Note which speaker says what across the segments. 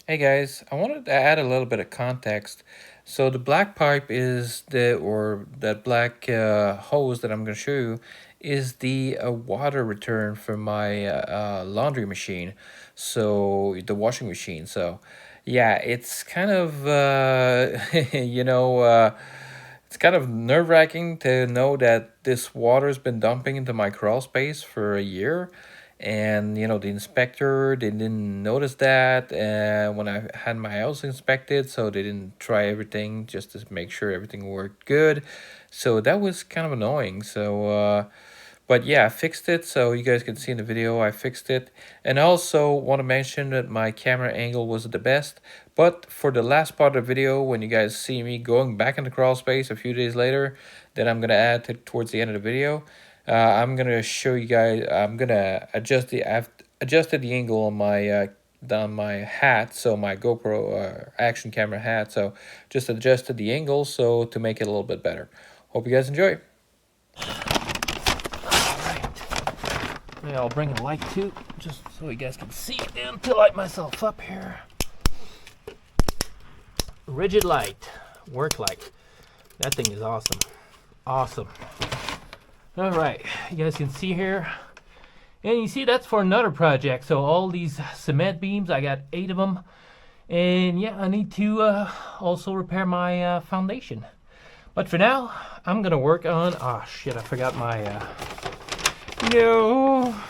Speaker 1: Hey guys, I wanted to add a little bit of context. So the black pipe is or that black hose that I'm going to show you is the water return from my laundry machine. So the washing machine. So yeah, it's kind of, it's kind of nerve-wracking to know that this water's been dumping into my crawl space for a year, and the inspector, they didn't notice that when I had my house inspected, so they didn't try everything just to make sure everything worked good. So that was kind of annoying. But yeah, I fixed it, so you guys can see in the video I fixed it. And I also want to mention that my camera angle wasn't the best, but for the last part of the video, when you guys see me going back in the crawl space a few days later, that I'm going to add towards the end of the video, I'm going to show you guys, I'm going to I've adjusted the angle on my hat, so my GoPro action camera hat, so just adjusted the angle so to make it a little bit better. Hope you guys enjoy.
Speaker 2: Yeah, I'll bring a light too, just so you guys can see it and to light myself up here. Rigid light, work light. That thing is awesome. Awesome. All right, you guys can see here. And you see that's for another project. So all these cement beams, I got 8 of them. And yeah, I need to also repair my foundation. But for now, I'm gonna work on, oh shit, I forgot my,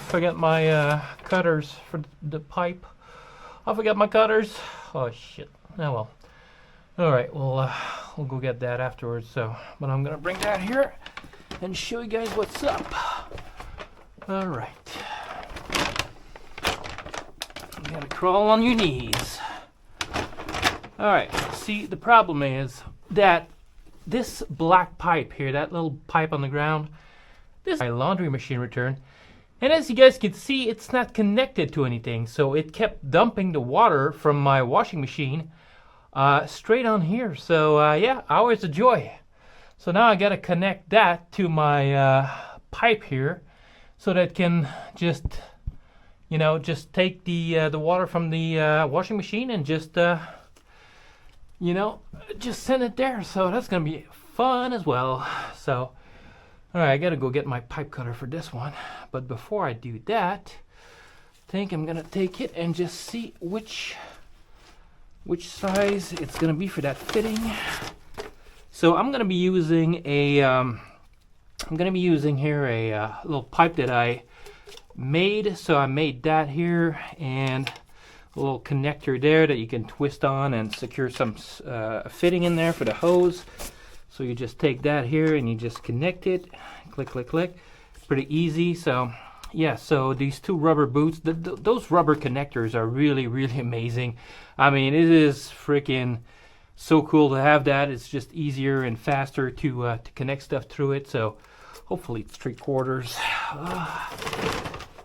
Speaker 2: forgot my cutters for the pipe. I forgot my cutters. Oh shit, oh well. All right, well, we'll go get that afterwards. So, but I'm gonna bring that here and show you guys what's up. All right. You gotta crawl on your knees. All right, see, the problem is that this black pipe here, that little pipe on the ground, this is my laundry machine return. And as you guys can see, it's not connected to anything. So it kept dumping the water from my washing machine straight on here. So yeah, hours of joy. So now I gotta connect that to my pipe here so that it can just, just take the water from the washing machine and just, just send it there. So that's gonna be fun as well. So, all right, I gotta go get my pipe cutter for this one. But before I do that, I think I'm gonna take it and just see which size it's gonna be for that fitting. So I'm gonna be using a little pipe that I made. So I made that here and a little connector there that you can twist on and secure some fitting in there for the hose. So you just take that here and you just connect it, click, click, click. Pretty easy. So yeah, so these 2 rubber boots, those rubber connectors are really, really amazing. I mean, it is freaking so cool to have that. It's just easier and faster to connect stuff through it. So hopefully it's 3/4.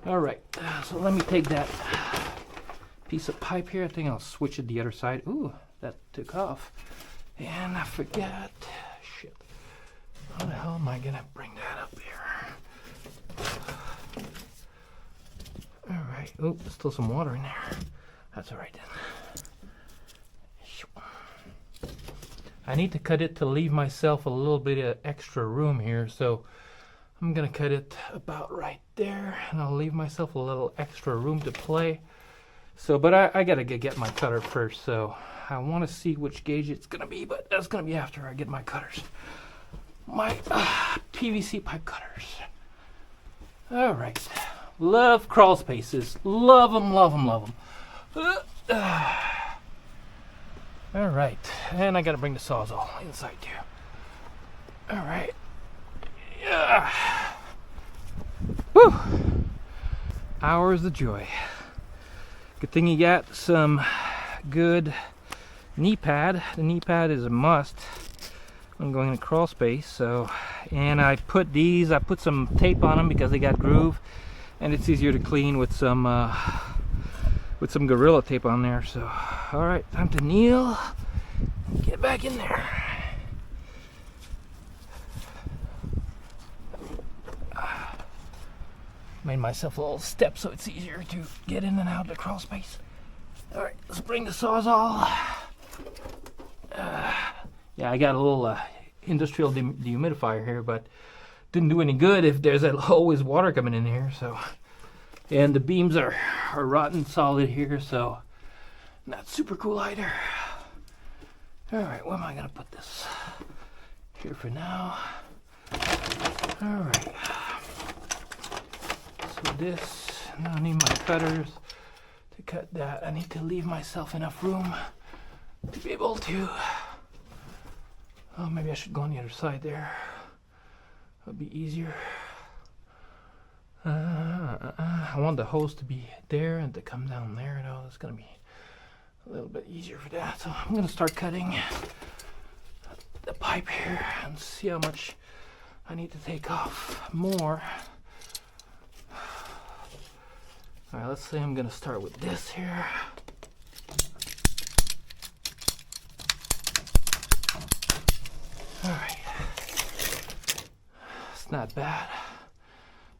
Speaker 2: All right, so let me take that piece of pipe here. I think I'll switch it the other side. Ooh, that took off. And I forgot. Shit. How the hell am I gonna bring that up here? All right. Oh, there's still some water in there. That's all right then. I need to cut it to leave myself a little bit of extra room here. So I'm gonna cut it about right there, and I'll leave myself a little extra room to play. So, but I gotta get my cutter first. So I want to see which gauge it's gonna be, but that's gonna be after I get my cutters, my PVC pipe cutters. All right, love crawl spaces, love them, love them, love them. All right, and I gotta bring the Sawzall inside too. All right, yeah. Woo! Hours of joy. Good thing you got some good knee pad. The knee pad is a must. I'm going to crawl space, so, and I put some tape on them because they got groove, and it's easier to clean with some Gorilla tape on there. So, all right, time to kneel. Get back in there. Made myself a little step so it's easier to get in and out of the crawl space. All right, let's bring the Sawzall. Yeah, I got a little industrial dehumidifier here, but didn't do any good if there's always water coming in here. So, and the beams are rotten solid here, so not super cool either. All right, where am I gonna put this? Here for now. All right. So this, now I need my cutters to cut that. I need to leave myself enough room to be able to. Oh, maybe I should go on the other side there. That'll be easier. I want the hose to be there and to come down there. No, it's gonna be a little bit easier for that. So I'm gonna start cutting the pipe here and see how much I need to take off more. All right, let's say I'm gonna start with this here. All right, it's not bad.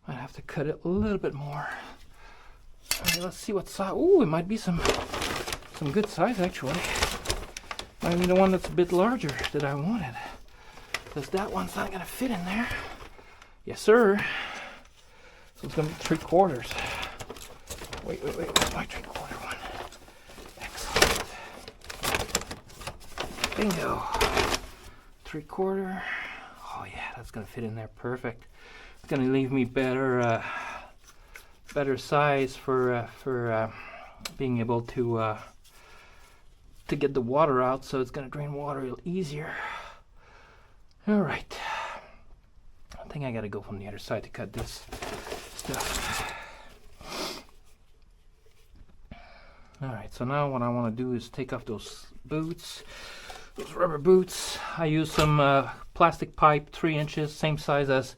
Speaker 2: Might have to cut it a little bit more. All right, let's see what size. Ooh, it might be some good size actually. Might be the one that's a bit larger that I wanted, because that one's not gonna fit in there. Yes, sir. So it's gonna be 3/4. Wait, where's my 3/4 one? Excellent. Bingo. 3/4. Oh yeah, that's gonna fit in there perfect. It's gonna leave me better size for being able to get the water out, so it's gonna drain water a little easier. All right. I think I gotta go from the other side to cut this stuff. All right, so now what I want to do is take off those boots, those rubber boots. I use some plastic pipe, 3 inches, same size as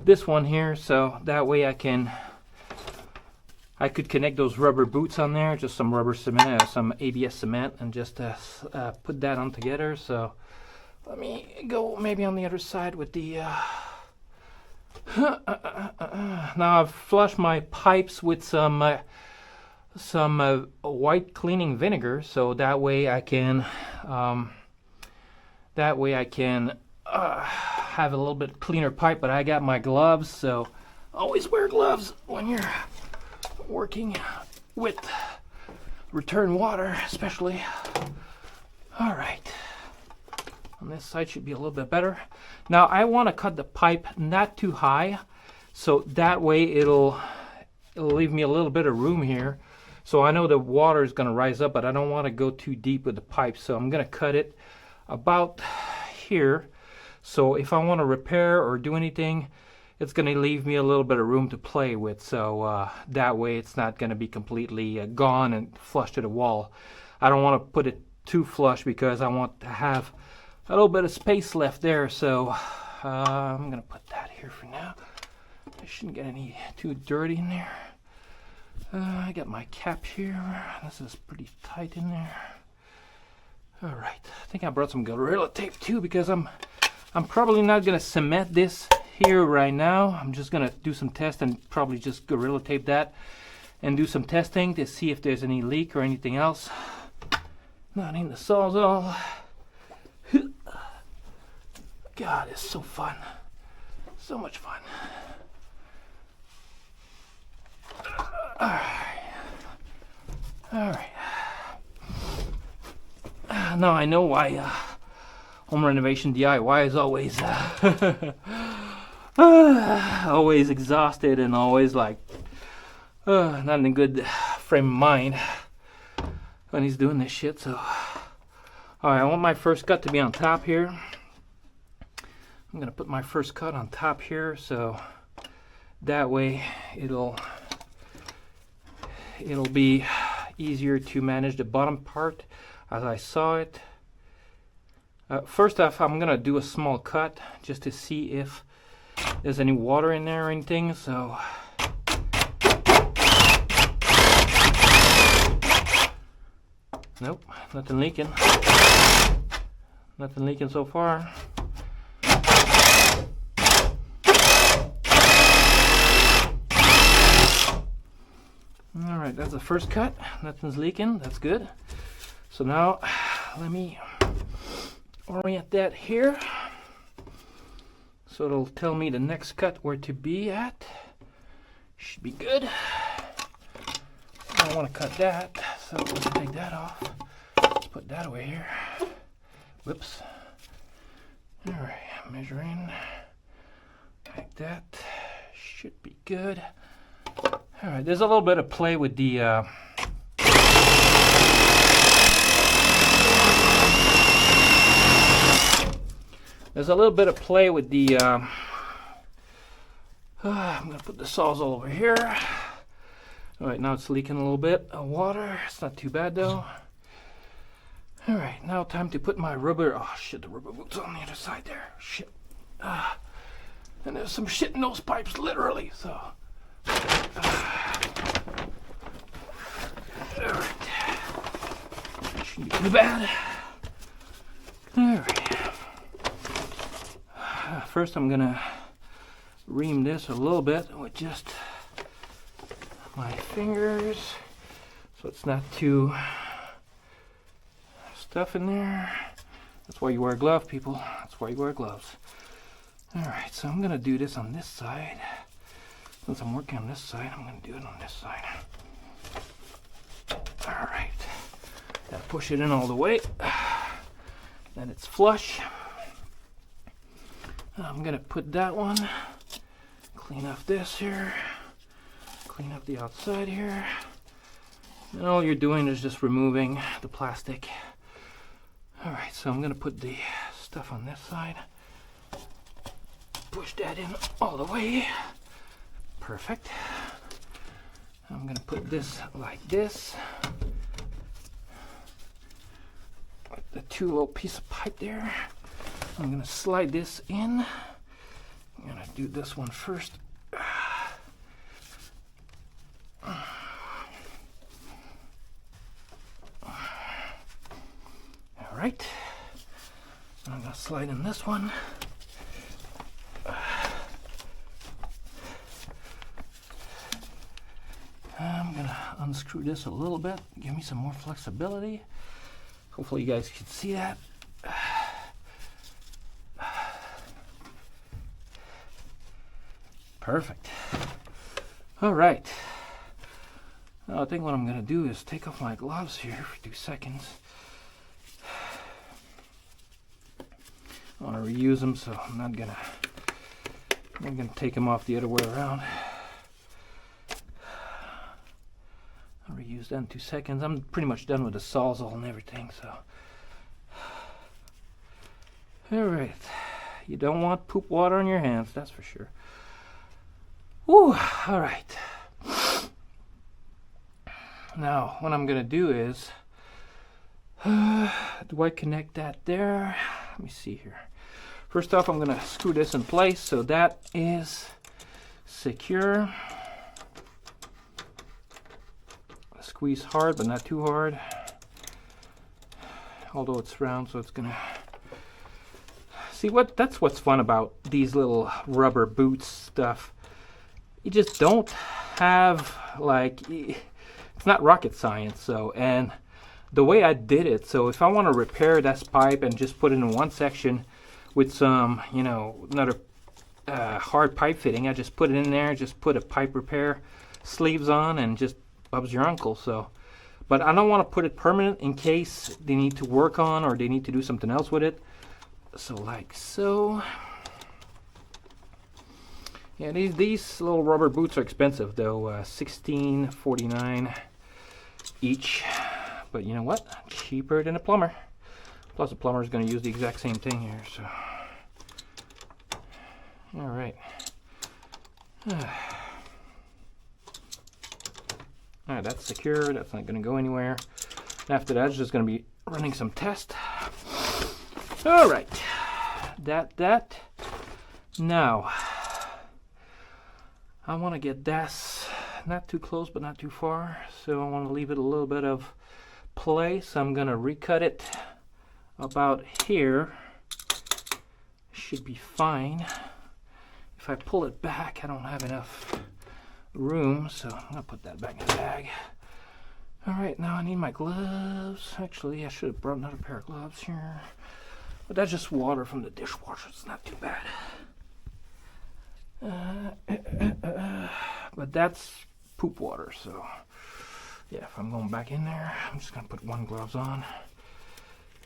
Speaker 2: this one here, so that way I could connect those rubber boots on there, just some rubber cement, some ABS cement, and just put that on together. So let me go maybe on the other side with the now I've flushed my pipes with some white cleaning vinegar, so that way I can have a little bit cleaner pipe. But I got my gloves, so always wear gloves when you're working with return water, especially. All right, on this side should be a little bit better. Now I want to cut the pipe not too high, so that way it'll leave me a little bit of room here. So I know the water is going to rise up, but I don't want to go too deep with the pipe, so I'm going to cut it about here. So if I want to repair or do anything, it's going to leave me a little bit of room to play with, so that way it's not going to be completely gone and flush to the wall. I don't want to put it too flush because I want to have a little bit of space left there, so I'm going to put that here for now. I shouldn't get any too dirty in there. I got my cap here. This is pretty tight in there. All right, I think I brought some Gorilla Tape too, because I'm probably not gonna cement this here right now. I'm just gonna do some tests and probably just Gorilla Tape that and do some testing to see if there's any leak or anything else. Not in the Sawzall. God, it's so fun. So much fun. All right. Now I know why home renovation DIY is always always exhausted and always like not in a good frame of mind when he's doing this shit. So, all right, I want my first cut to be on top here. I'm gonna put my first cut on top here, so that way it'll be easier to manage the bottom part as I saw it. First off, I'm gonna do a small cut just to see if there's any water in there or anything. So nope, nothing leaking. Nothing leaking so far. All right. Alright, that's the first cut. Nothing's leaking. That's good. So now, let me orient that here. So it'll tell me the next cut where to be at. Should be good. I don't want to cut that, so let's take that off. Let's put that away here. Whoops. Alright, measuring like that. Should be good. Alright, there's a little bit of play with the I'm going to put the Sawzall over here. Alright, now it's leaking a little bit of water. It's not too bad though. Alright, now time to put my rubber, oh shit, the rubber boots on the other side there. Shit. And there's some shit in those pipes, literally, so. Alright. Shouldn't be too bad. Alright. First I'm going to ream this a little bit with just my fingers so it's not too stuff in there. That's why you wear a glove, people. That's why you wear gloves. Alright, so I'm going to do this on this side. Since I'm working on this side, I'm going to do it on this side. Alright. Gotta push it in all the way. Then it's flush. I'm going to put that one. Clean up this here. Clean up the outside here. And all you're doing is just removing the plastic. Alright, so I'm going to put the stuff on this side. Push that in all the way. Perfect. I'm going to put this like this. With the two little pieces of pipe there. I'm going to slide this in. I'm going to do this one first. Alright. I'm going to slide in this one. I'm going to unscrew this a little bit. Give me some more flexibility. Hopefully you guys can see that. Perfect. All right. Now I think what I'm going to do is take off my gloves here for 2 seconds. I want to reuse them, so I'm not going to take them off the other way around. I'll reuse that in 2 seconds. I'm pretty much done with the Sawzall and everything, so. All right. You don't want poop water on your hands, that's for sure. Whew, all right. Now, what I'm going to do is, do I connect that there? Let me see here. First off, I'm going to screw this in place so that is secure. Squeeze hard, but not too hard. Although it's round, so it's going to... See, that's what's fun about these little rubber boots stuff. You just don't have, like, it's not rocket science, so, and the way I did it, so if I want to repair this pipe and just put it in one section with some, you know, another hard pipe fitting, I just put it in there, just put a pipe repair sleeves on and just Bob's your uncle, so. But I don't want to put it permanent in case they need to work on or they need to do something else with it. So like so. Yeah, these little rubber boots are expensive though, $16.49 each. But you know what? Cheaper than a plumber. Plus the plumber is going to use the exact same thing here. So, all right. All right, that's secure. That's not going to go anywhere. After that, it's just going to be running some tests. All right. That. Now, I want to get this not too close, but not too far. So I want to leave it a little bit of play. So I'm going to recut it about here. Should be fine. If I pull it back, I don't have enough room, so I'm going to put that back in the bag. Alright, now I need my gloves. Actually, I should have brought another pair of gloves here. But that's just water from the dishwasher. It's not too bad. But that's poop water, so yeah, if I'm going back in there, I'm just gonna put one gloves on.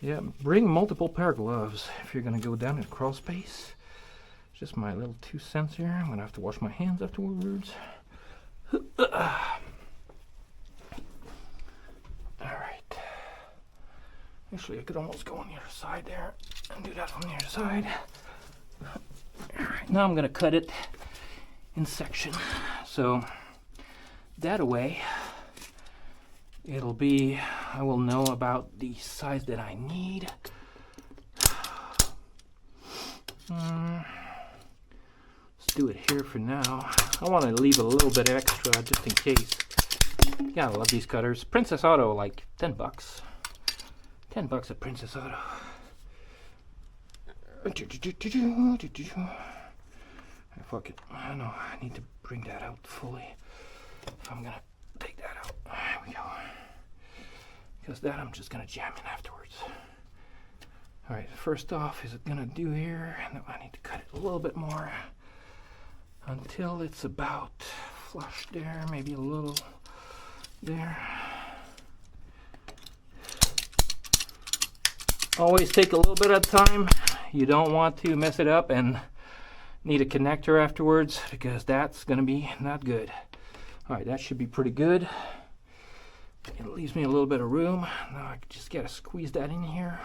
Speaker 2: Yeah, bring multiple pair of gloves if you're gonna go down in crawl space. Just my little 2 cents here. I'm gonna have to wash my hands afterwards. Alright. Actually, I could almost go on the other side there and do that on the other side. Alright, now I'm gonna cut it in section. So that away, it'll be, I will know about the size that I need. Let's do it here for now. I want to leave a little bit extra just in case. Yeah, I love these cutters. Princess Auto, like 10 bucks. 10 bucks at Princess Auto. Fuck it. I know, I need to bring that out fully. If I'm gonna take that out. There we go. Because that I'm just gonna jam in afterwards. Alright, first off, is it gonna do here? No, I need to cut it a little bit more until it's about flush there, maybe a little there. Always take a little bit at a time. You don't want to mess it up and need a connector afterwards because that's gonna be not good. Alright, that should be pretty good. It leaves me a little bit of room. Now I just gotta squeeze that in here.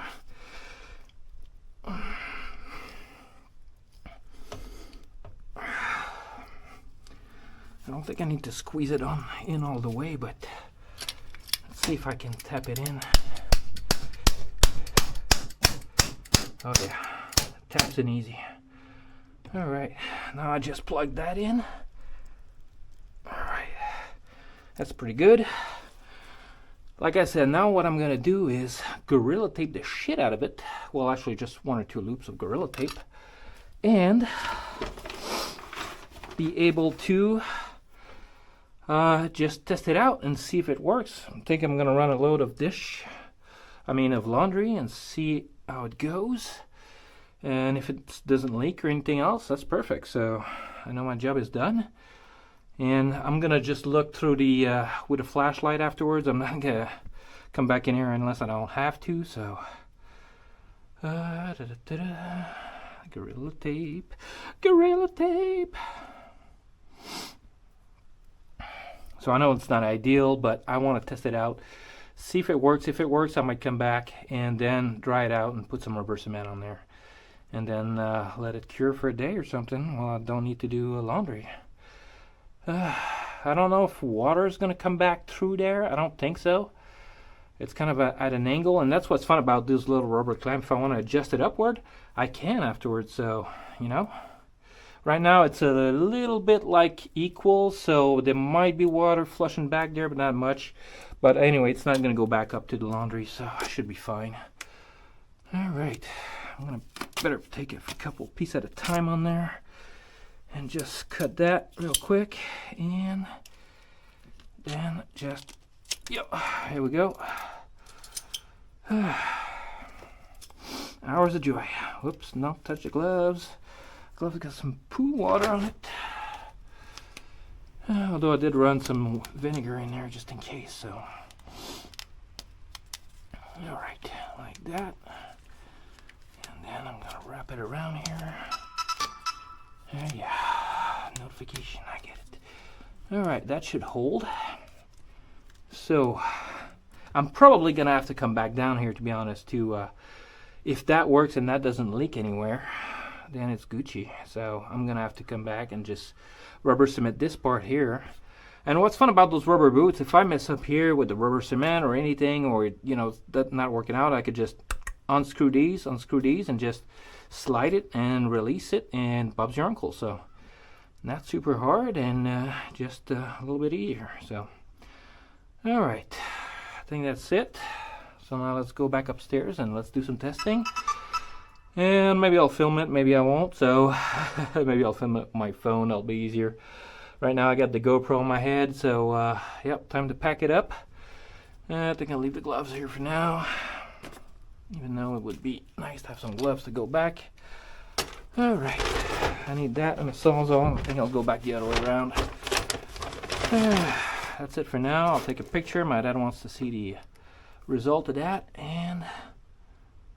Speaker 2: I don't think I need to squeeze it in all the way, but let's see if I can tap it in. Oh yeah, taps in easy. Alright, now I just plug that in. Alright, that's pretty good. Like I said, now what I'm going to do is Gorilla Tape the shit out of it. Well, actually just 1 or 2 loops of Gorilla Tape. And be able to just test it out and see if it works. I think I'm going to run a load of of laundry and see how it goes. And if it doesn't leak or anything else, that's perfect. So I know my job is done. And I'm gonna just look through the with a flashlight afterwards. I'm not gonna come back in here unless I don't have to. So Gorilla Tape, Gorilla Tape. So I know it's not ideal, but I want to test it out, see if it works. If it works, I might come back and then dry it out and put some rubber cement on there, and then let it cure for a day or something. Well, I don't need to do laundry. I don't know if water is going to come back through there. I don't think so. It's kind of at an angle, and that's what's fun about this little rubber clamp. If I want to adjust it upward, I can afterwards. So, you know, right now it's a little bit like equal, so there might be water flushing back there, but not much. But anyway, it's not going to go back up to the laundry, so I should be fine. All right, I'm going to better take a couple pieces at a time on there. And just cut that real quick, and then just, yep, here we go. Hours of joy. Whoops, not touch the gloves. Gloves got some poo water on it. Although I did run some vinegar in there just in case, so. Alright, like that. And then I'm gonna wrap it around here. Yeah, notification, I get it. Alright, that should hold. So, I'm probably going to have to come back down here, to be honest, to, if that works and that doesn't leak anywhere, then it's Gucci. So, I'm going to have to come back and just rubber cement this part here. And what's fun about those rubber boots, if I mess up here with the rubber cement or anything, or, you know, that not working out, I could just unscrew these, and just slide it and release it, and Bob's your uncle. So not super hard, and just a little bit easier. So all right, I think that's it. So now let's go back upstairs and let's do some testing, and maybe I'll film it, maybe I won't. So maybe I'll film it with my phone, that'll be easier. Right now I got the GoPro on my head, so yep, time to pack it up I think I'll leave the gloves here for now, even though it would be nice to have some gloves to go back. All right, I need that and a Sawzall. I think I'll go back the other way around. That's it for now. I'll take a picture. My dad wants to see the result of that, and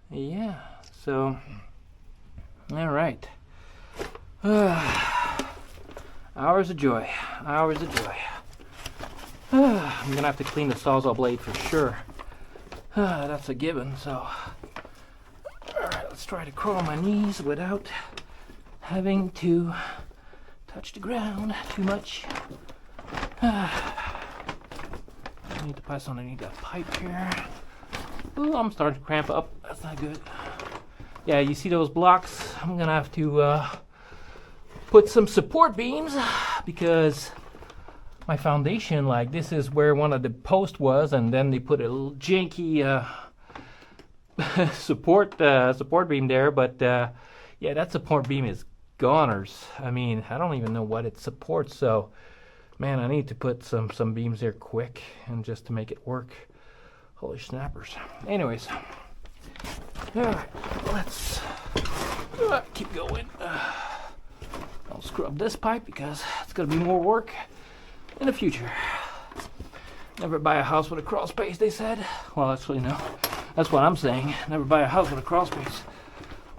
Speaker 2: yeah, so all right. Hours of joy, hours of joy. I'm gonna have to clean the Sawzall blade for sure. That's a given. So all right, let's try to crawl on my knees without having to touch the ground too much. I need to pass underneath that pipe here. Ooh, I'm starting to cramp up. That's not good. Yeah, you see those blocks? I'm gonna have to put some support beams because my foundation, like, this is where one of the posts was, and then they put a little janky support beam there. But yeah, that support beam is goners. I mean, I don't even know what it supports. So, man, I need to put some beams there quick and just to make it work. Holy snappers. Anyways, all right, let's keep going. I'll scrub this pipe because it's going to be more work in the future. Never buy a house with a crawl space, they said. Well, actually, no. That's what I'm saying. Never buy a house with a crawl space.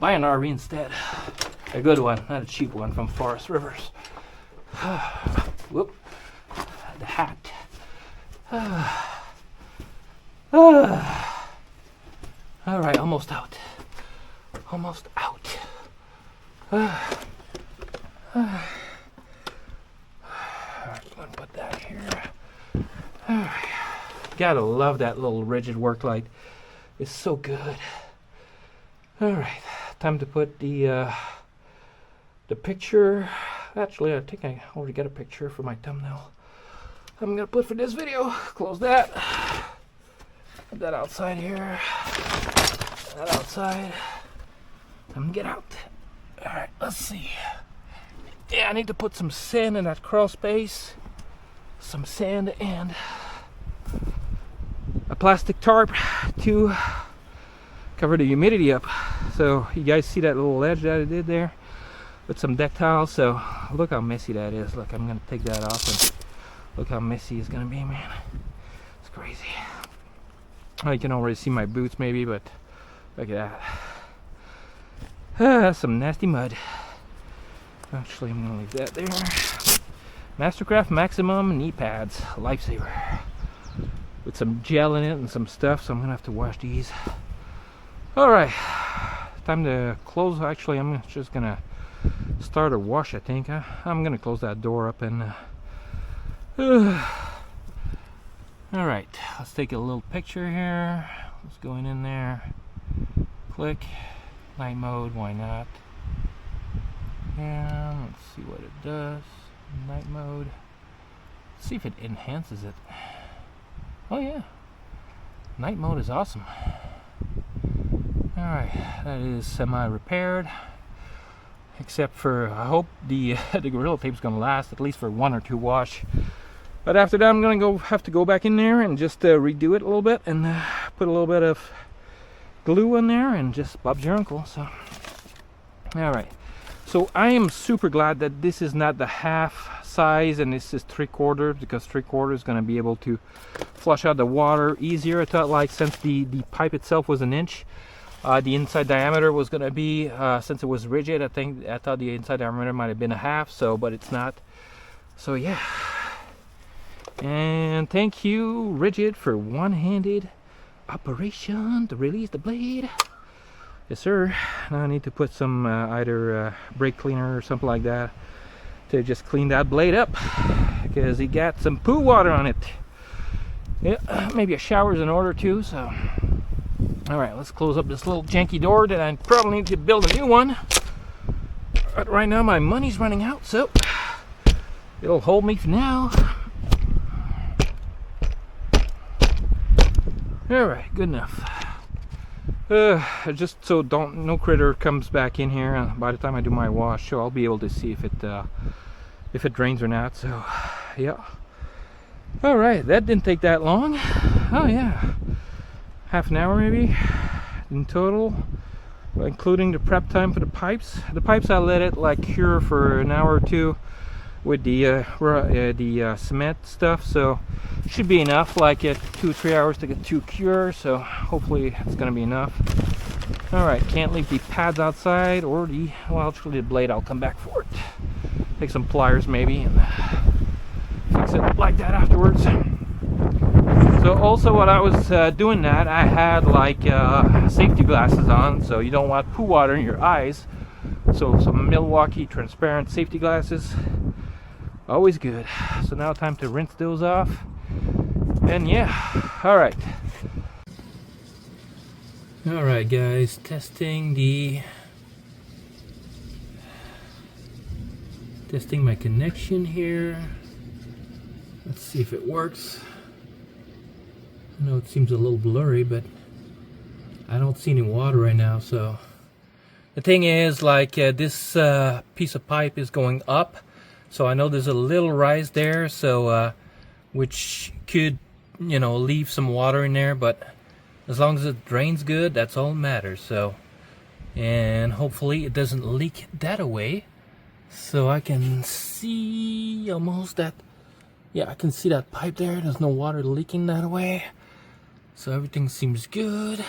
Speaker 2: Buy an RV instead. A good one, not a cheap one from Forest Rivers. Whoop. The hat. All right, almost out. Almost out. Alright, I'm gonna put that here. Alright. Gotta love that little rigid work light. It's so good. Alright, time to put the picture. Actually, I think I already got a picture for my thumbnail. I'm gonna put for this video. Close that. Put that outside here. That outside. And get out. Alright, let's see. Yeah, I need to put some sand in that crawl space. Some sand and a plastic tarp to cover the humidity up. So you guys see that little ledge that I did there with some deck tiles. So look how messy that is. Look, I'm gonna take that off and look how messy it's gonna be, man. It's crazy. Oh, you can already see my boots maybe, but look at that. That's some nasty mud. Actually, I'm gonna leave that there. Mastercraft Maximum knee pads, lifesaver, with some gel in it and some stuff. So I'm gonna have to wash these. All right, time to close. Actually, I'm just gonna start a wash. I think I'm gonna close that door up and. All right, let's take a little picture here. Let's go in there. Click. Night mode, why not? And let's see what it does. Night mode. Let's see if it enhances it. Oh yeah. Night mode is awesome. Alright, that is semi-repaired. Except for, I hope the the Gorilla Tape's gonna last at least for 1 or 2 wash. But after that I'm gonna have to go back in there and just redo it a little bit and put a little bit of glue in there and just Bob's your uncle. So all right, so I am super glad that this is not the half size and this is 3/4, because 3/4 is going to be able to flush out the water easier. I thought, like, since the pipe itself was 1 inch, the inside diameter was going to be since it was rigid, I thought the inside diameter might have been 1/2, so but it's not. So yeah, and thank you Rigid for one-handed operation to release the blade. Yes sir. Now I need to put some either brake cleaner or something like that to just clean that blade up, because it got some poo water on it. Yeah, maybe a shower's in order too. So all right, let's close up this little janky door that I probably need to build a new one, but right now my money's running out, so it'll hold me for now. Alright, good enough. Just so no critter comes back in here by the time I do my wash, so I'll be able to see if it drains or not. So yeah, All right, that didn't take that long. Oh yeah, half an hour maybe in total, including the prep time for the pipes. The pipes I let it like cure for an hour or two with the cement stuff, so should be enough, like 2 or 3 hours to get to cure, so hopefully it's gonna be enough. All right, can't leave the pads outside, or well, actually the blade, I'll come back for it. Take some pliers maybe and fix it like that afterwards. So also while I was doing that, I had like safety glasses on, so you don't want poo water in your eyes. So some Milwaukee transparent safety glasses, always good. So now time to rinse those off. And yeah, all right. All right, guys, testing my connection here. Let's see if it works. I know it seems a little blurry, but I don't see any water right now. So the thing is, like this piece of pipe is going up, so I know there's a little rise there, so which could, you know, leave some water in there, but as long as it drains good, that's all that matters. So, and hopefully it doesn't leak that away. So I can see almost that. Yeah, I can see that pipe there. There's no water leaking that way. So everything seems good.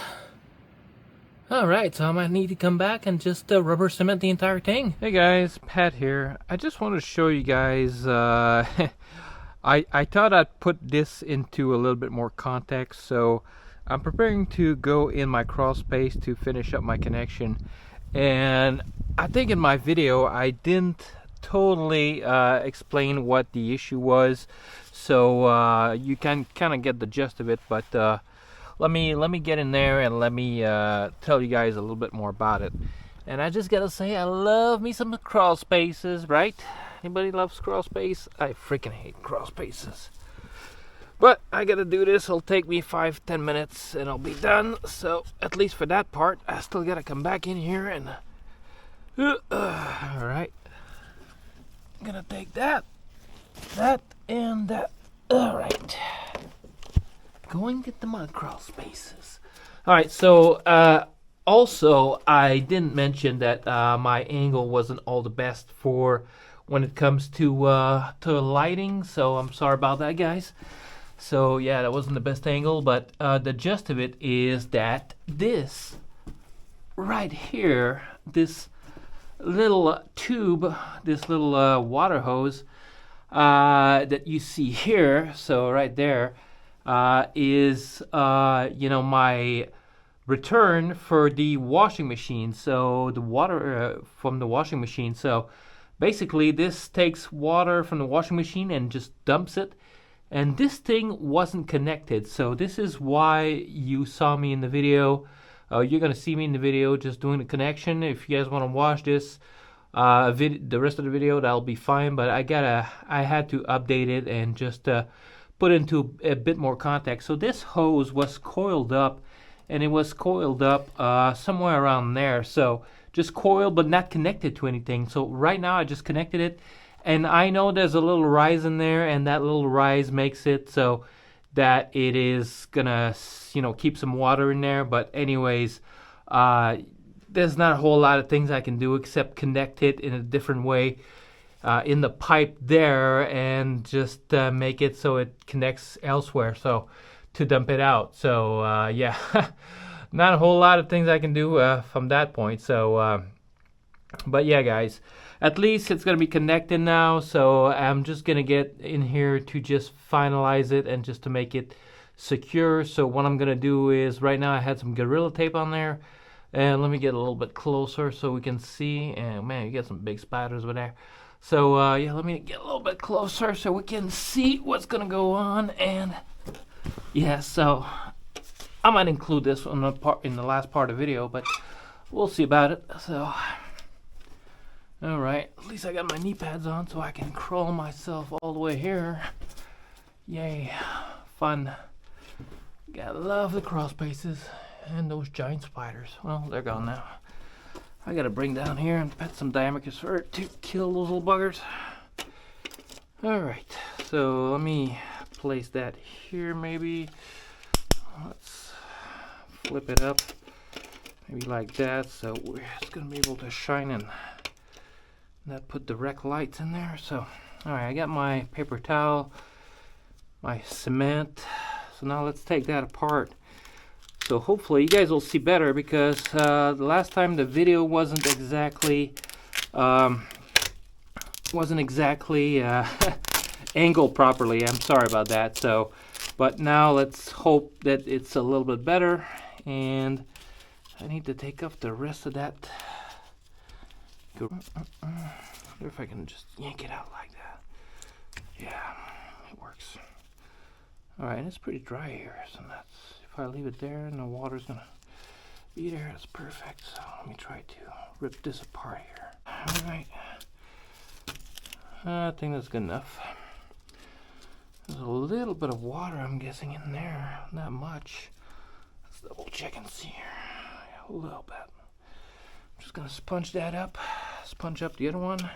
Speaker 2: Alright, so I might need to come back and just rubber cement the entire thing. Hey guys, Pat here. I just want to show you guys, I thought I'd put this into a little bit more context. So I'm preparing to go in my crawl space to finish up my connection. And I think in my video I didn't totally explain what the issue was. So you can kind of get the gist of it, but let me get in there and let me tell you guys a little bit more about it. And I just gotta say, I love me some crawl spaces, right? Anybody loves crawl space? I freaking hate crawl spaces. But I gotta do this. It'll take me 5-10 minutes and I'll be done. So at least for that part, I still gotta come back in here and all right. I'm gonna take that, and that. All right. Going to get the mud crawl spaces. All right, so also I didn't mention that my angle wasn't all the best for when it comes to lighting, so I'm sorry about that, guys. So yeah, that wasn't the best angle, but the gist of it is that this right here, this little tube, this little water hose that you see here, so right there, is you know, my return for the washing machine. So the water from the washing machine. So basically this takes water from the washing machine and just dumps it, and this thing wasn't connected. So this is why you saw me in the video. You're gonna see me in the video just doing the connection. If you guys want to watch this the rest of the video, that'll be fine, but I had to update it and just put into a bit more context. So this hose was coiled up, and it was coiled up somewhere around there. So just coiled but not connected to anything. So right now I just connected it, and I know there's a little rise in there, and that little rise makes it so that it is gonna, you know, keep some water in there. But anyways, there's not a whole lot of things I can do except connect it in a different way in the pipe there, and just make it so it connects elsewhere, so to dump it out. So yeah, not a whole lot of things I can do from that point. So but yeah, guys, at least it's gonna be connected now. So I'm just gonna get in here to just finalize it and just to make it secure. So what I'm gonna do is, right now I had some Gorilla Tape on there, and let me get a little bit closer so we can see. And man, you get some big spiders over there. So yeah, let me get a little bit closer so we can see what's gonna go on. And yeah, so I might include this in the last part of the video, but we'll see about it. So all right, at least I got my knee pads on so I can crawl myself all the way here. Yay, fun. Gotta love the crawl spaces and those giant spiders. Well, they're gone now. I gotta bring down here and pet some Diamicus fur to kill those little buggers. Alright, so let me place that here maybe. Let's flip it up, maybe like that, so it's gonna be able to shine and not put direct lights in there. So, all right, I got my paper towel, my cement. So now let's take that apart. So hopefully you guys will see better, because the last time the video wasn't exactly angled properly. I'm sorry about that. So, but now let's hope that it's a little bit better. And I need to take off the rest of that. I wonder if I can just yank it out like that. Yeah, it works. All right, and it's pretty dry here, so that's, if I leave it there and the water's gonna be there, that's perfect. So let me try to rip this apart here. All right, I think that's good enough. There's a little bit of water, I'm guessing, in there, not much. Let's double check and see here. Yeah, a little bit. I'm just gonna sponge that up, sponge up the other one.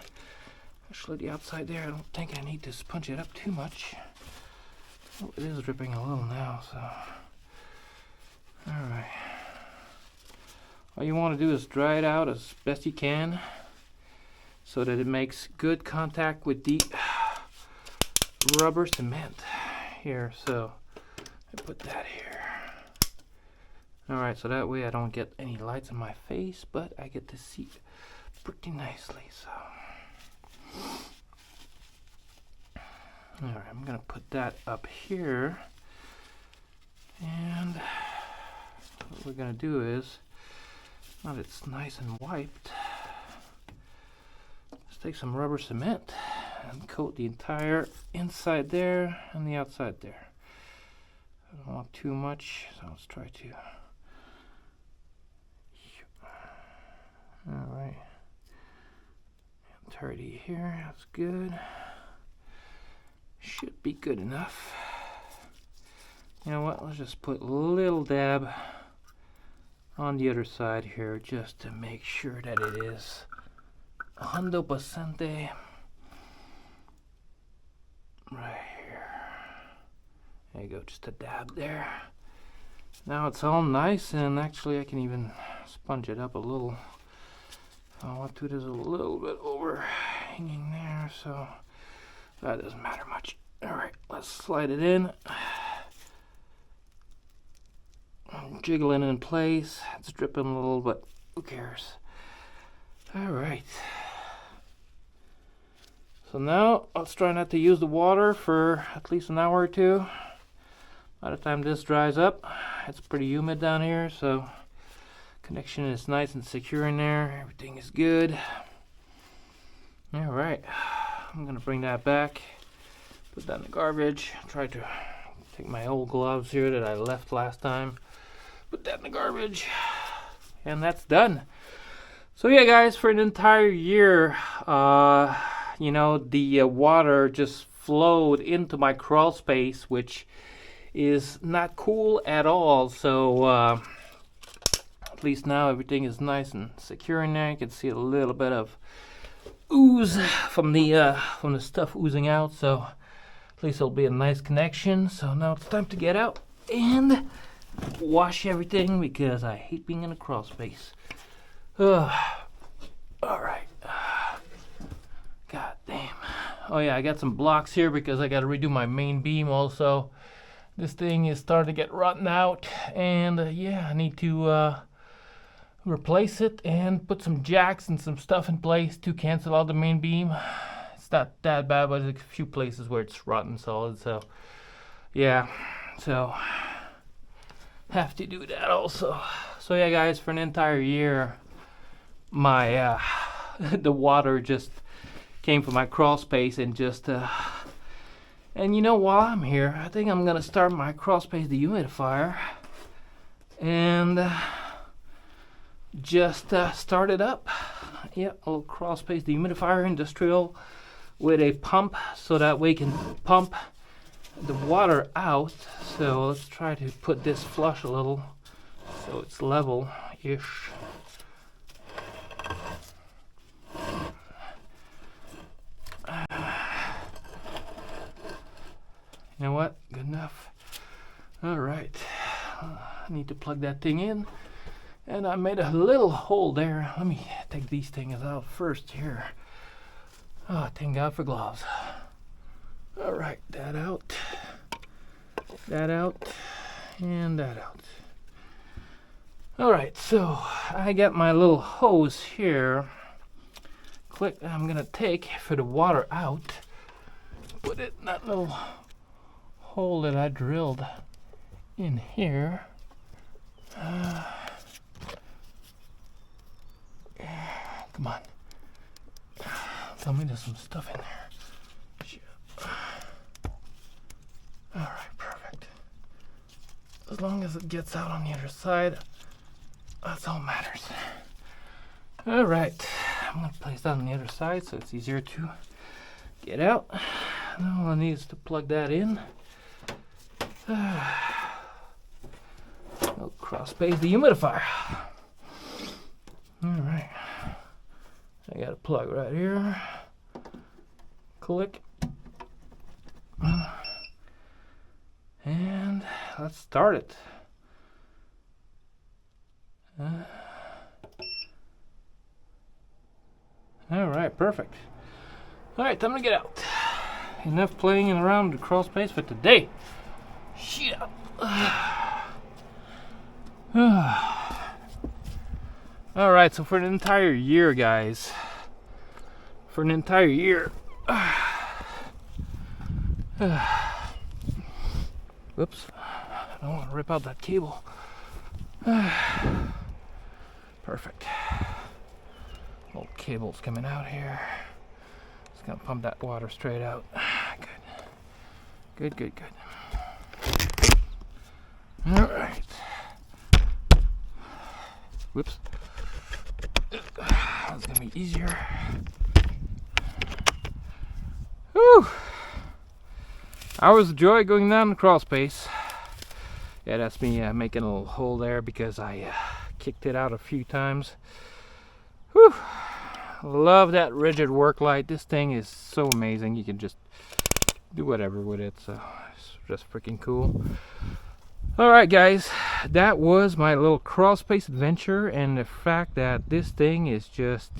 Speaker 2: Actually, the outside there, I don't think I need to sponge it up too much. Oh, it is dripping a little now, so. Alright. All you want to do is dry it out as best you can so that it makes good contact with the rubber cement here. So I put that here. Alright, so that way I don't get any lights in my face, but I get to see pretty nicely. So alright, I'm gonna put that up here, and what we're gonna do is, now that it's nice and wiped, let's take some rubber cement and coat the entire inside there and the outside there. I don't want too much, so let's try to. Alright, entirety here, that's good. Should be good enough. You know what, let's just put a little dab on the other side here just to make sure that it is 100% right here. There you go, just a dab there. Now it's all nice, and actually I can even sponge it up a little. All I want to do is a little bit overhanging there, so that doesn't matter much. Alright, let's slide it in. I'm jiggling it in place. It's dripping a little, but who cares? Alright. So now let's try not to use the water for at least an hour or two. By the time this dries up, it's pretty humid down here, so connection is nice and secure in there. Everything is good. Alright. I'm gonna bring that back, put that in the garbage. Try to take my old gloves here that I left last time, put that in the garbage, and that's done. So yeah, guys, for an entire year, you know, the water just flowed into my crawl space, which is not cool at all. So at least now everything is nice and secure in there. You can see a little bit of ooze from the stuff oozing out, so at least it'll be a nice connection. So now it's time to get out and wash everything, because I hate being in a crawl space. All right. God damn. Oh yeah, I got some blocks here because I got to redo my main beam also. This thing is starting to get rotten out, and yeah, I need to replace it and put some jacks and some stuff in place to cancel out the main beam. It's not that bad, but there's a few places where it's rotten solid, so yeah, so have to do that also. So yeah, guys, for an entire year, my the water just came from my crawl space and just and you know, while I'm here, I think I'm gonna start my crawl space dehumidifier and just start it up. Yeah, a little crawl space dehumidifier, industrial, with a pump, so that we can pump the water out. So let's try to put this flush a little so it's level-ish. You know what? Good enough. All right. I need to plug that thing in. And I made a little hole there. Let me take these things out first here. Oh, thank God for gloves. All right, that out, and that out. All right, so I got my little hose here. Click, I'm gonna take for the water out. Put it in that little hole that I drilled in here. Come on. Tell me there's some stuff in there. Shit. Alright, perfect. As long as it gets out on the other side, that's all matters. Alright, I'm going to place that on the other side so it's easier to get out. Now all I need is to plug that in. I'll cross space the humidifier. Alright. I got a plug right here. Click. And let's start it. Alright, perfect. Alright, time to get out. Enough playing around the crawl space for today. Shit. Alright, so for an entire year, guys. For an entire year. Whoops. I don't want to rip out that cable. Perfect. Old cable's coming out here. Just gonna pump that water straight out. Good. Good. Alright. Whoops. That's gonna be easier. Whew. I was joy going down the crawl space. Yeah, that's me making a little hole there because I kicked it out a few times. Whew. Love that rigid work light. This thing is so amazing. You can just do whatever with it, so it's just freaking cool. Alright guys, that was my little crawl space adventure, and the fact that this thing is just,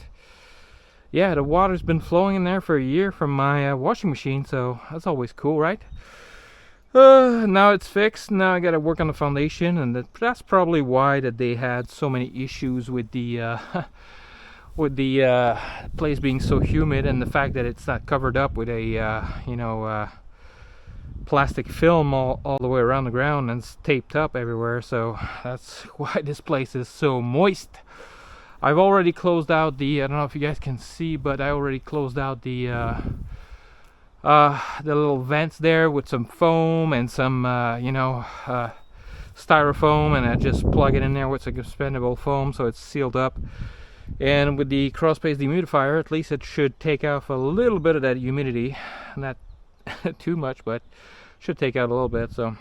Speaker 2: yeah, the water's been flowing in there for a year from my washing machine, so that's always cool, right? Now it's fixed. Now I gotta work on the foundation, and that's probably why that they had so many issues with the with the place being so humid, and the fact that it's not covered up with a plastic film all the way around the ground, and it's taped up everywhere. So that's why this place is so moist. I've already closed out the, I don't know if you guys can see, but I already closed out the little vents there with some foam and some styrofoam, and I just plug it in there with some expandable foam so it's sealed up. And with the crawl space dehumidifier, at least it should take off a little bit of that humidity. Not too much, but should take out a little bit. So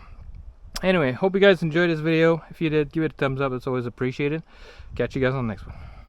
Speaker 2: anyway, hope you guys enjoyed this video. If you did, give it a thumbs up. It's always appreciated. Catch you guys on the next one.